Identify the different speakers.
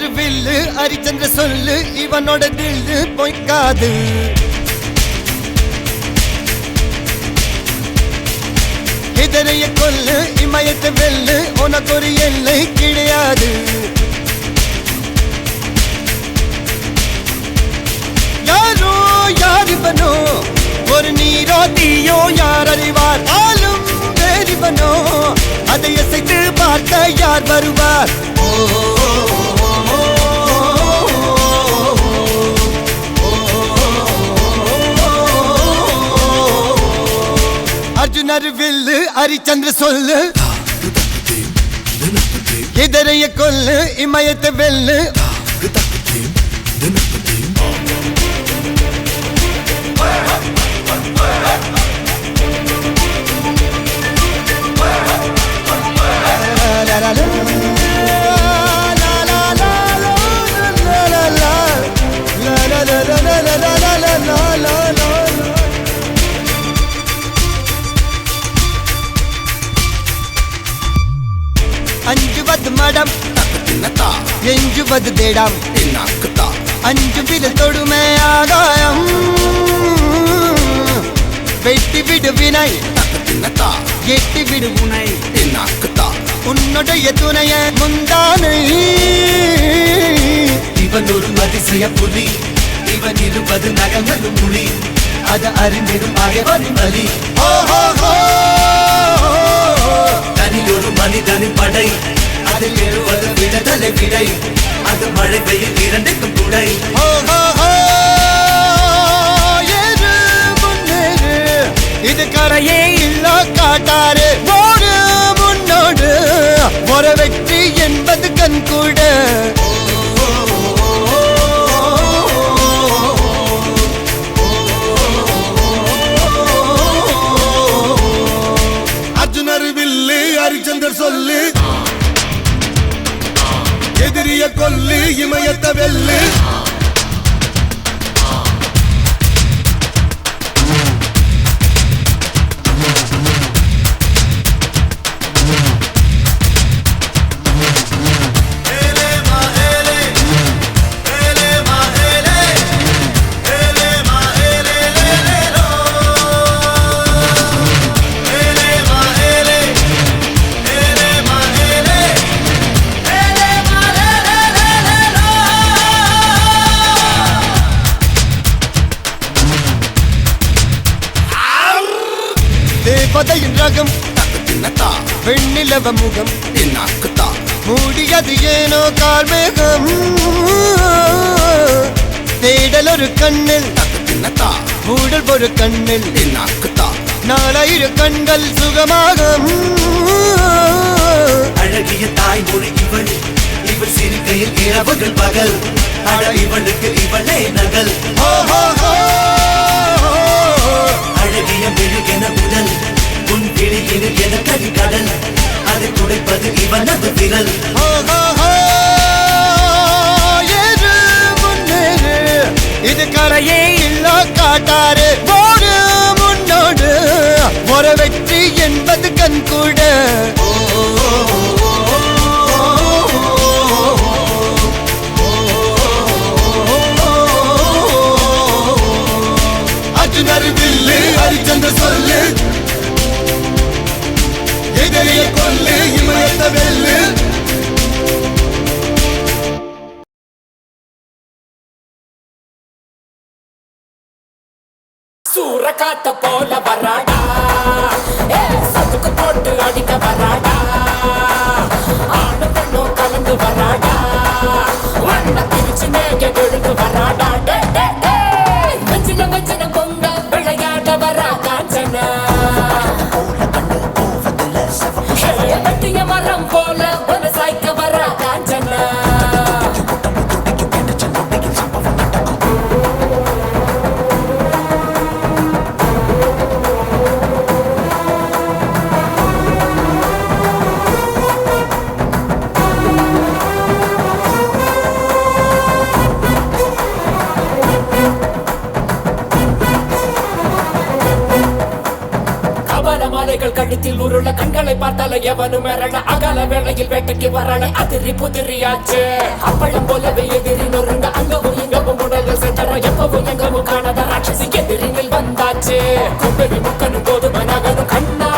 Speaker 1: அர்ஜுனர் வில்லு ஹரிச்சந்திர சொல்லு இவனோட தில்லு பொய்க்காது. எதிரைய கொல்லு இமயத்தை வெல்லு உனக்கு ஒரு எல்லை கிடையாது. யாரோ யார் இவனோ ஒரு நீரோ தீயோ யார் அறிவார். ஆளும் வேறிவனோ அதை அசைத்து பார்க்க யார் வருவார். அர்ஜுனர் வில்லு ஹரிச்சந்திர சொல்லு எதிரைய கொல்லு இமயத்தை வெல்லு. அஞ்சுவது மடம் எஞ்சுவது தேடம். அஞ்சு விரல் தொடுமே ஆகாயம் வெட்டி விடு வினை எட்டி விடு உனை. உன்னுடைய துணைய முந்தானை
Speaker 2: இவன் ஒரு அதிசய புலி. இவன் 20 நகங்களும் புலி. அது அறிந்திடும் ஆகவனின் வலி. தனி ஒரு மனிதனின் படை. அதில் எழுவது விடுதலை விடை. அது மழை பெய்யும் இரண்டுக்கும் துடை.
Speaker 1: இது கரையே இல்ல காட்டாரு ஓடு முன்னோடு ஒரு வெற்றி என்பது கண் கூட.
Speaker 3: அர்ஜுனர் வில்லு ஹரிச்சந்தர் சொல்லு எதிரிய கொல்லு இமயத்தை வெல்லு.
Speaker 1: தேவதையின் ரகம் வெண்ணிலவ முகம் மூடியது ஏனோ கார்மேகம். தேடல் ஒரு கண்ணில் மூடல் ஒரு கண்ணில் நாலாயிரம் கண்கள் சுகமாக.
Speaker 2: அழகிய தாய்மொழி இவள். இவள் சிரிக்கையில் இரவுகள் பகல். அழ இவளுக்கு இவளே நகல். அழகிய மெழுகென முதல் உன் கிளியில் என கரி கடல். அதை துடைப்பது இவனது விரல்.
Speaker 1: இது கரையே இல்ல காட்டாரு ஓடு முன்னோடு ஒரு வெற்றி என்பது கண் கூட. அர்ஜுனர் வில்லு ஹரிச்சந்திர சொல்லு எதிரிய கொல்லு இமயத்தை வெல்லு.
Speaker 4: சூரக்காத்த போல வராடா சதுக்கு போட்டு அடிக்க வராடா. ஆணு பெண்ணும் கலந்து வராடா. வண்ண பிரிச்சு மேக கொழுந்து வராடா. வச்சின வச்சின பொங்க விளையாட வரா காஞ்சனா. வெட்டிய மரம் போல ஒரு சாய்க்க வரா காஞ்சனா. கழுத்தில் உருள அந்த கண்களை பார்த்தால எவனும் மிரள அகல வேளையில் வேட்டைக்கு வரல அதிரி புதிரியாச்சு அப்பளம் போலவே எதிரி நொறுங்க அங்கவும் இங்கவும் உடல்கள் சென்ற எப்பவும் எங்கவும் காணாத ராட்சசி எதிரினில் வந்தாச்சு கும்பவி முக்கனும் போது மனகனும் கண்ணா